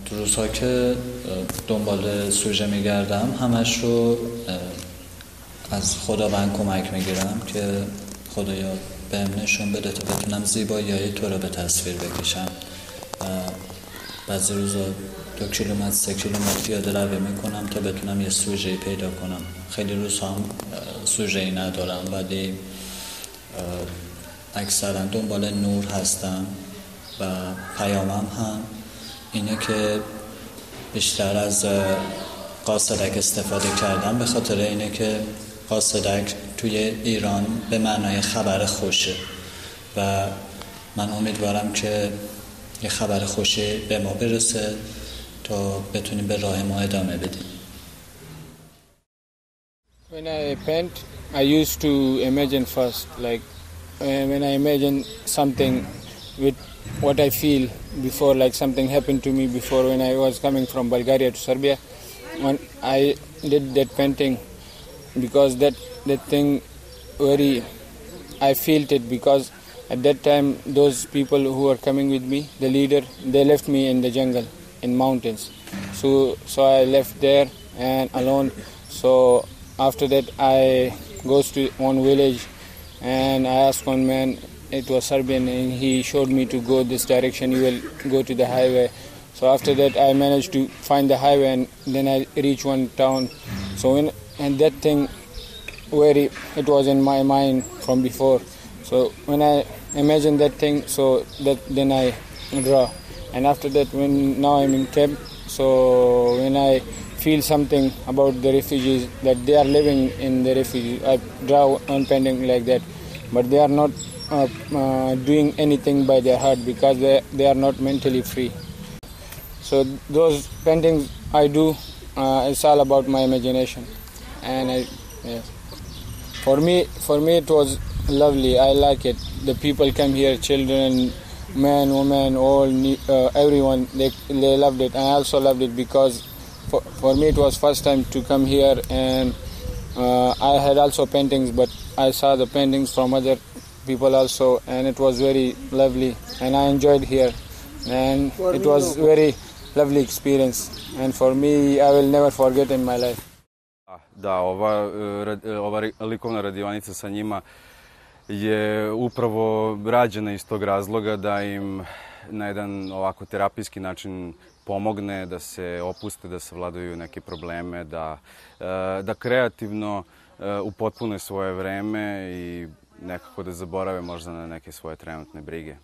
تو روزها که دنبال سوژه میگردم همش رو از خداوند کمک میگیرم که خدایا بهم نشون بده تا بتونم زیبایی تو رو به تصویر بکشم. بعضی روزا 2 کیلومتر 3 کیلومتر پیاده روی میکنم تا بتونم یه سوژه‌ای پیدا کنم. خیلی روزها هم سوژه‌ای ندارم ولی اکثرا دنبال نور هستم و پیامم هم اینه که بیشتر از قاصدک استفاده کردم به خاطر اینه که قاصدک توی ایران به معنای خبر خوشه و من امیدوارم که یه خبر خوشی به ما برسه تا بتونیم به راه ما ادامه بدیم. When I paint, I used to imagine first, like when I imagine something with what I feel before, like something happened to me before when I was coming from Bulgaria to Serbia. When I did that painting, because that thing I felt it, because at that time those people who were coming with me, the leader, they left me in the jungle, in mountains. So I left there and alone. So after that I goes to one village and I asked one man, it was Serbian, and he showed me to go this direction, you will go to the highway. So after that I managed to find the highway and then I reached one town. So and that thing it was in my mind from before. So when I imagine that thing, so that then I draw. And after that, when now I'm in camp, so when I feel something about the refugees, that they are living in the refugees, I draw one painting like that. But they are not doing anything by their heart because they are not mentally free. So those paintings I do, it's all about my imagination. And yes. For me it was lovely. I like it. The people come here, children, men, women, all, everyone, they loved it. And I also loved it because for me it was first time to come here, and I had also paintings, but I saw the paintings from other people also, and it was very lovely, and I enjoyed here, and it was very lovely experience, and for me I will never forget in my life. Da, ova likovna radionica sa njima je upravo rađena iz tog razloga da im na jedan ovako terapijski način pomogne da se opuste, da savladaju neke probleme, da kreativno upotpune svoje vreme i nekako da zaborave možda na neke svoje trenutne brige.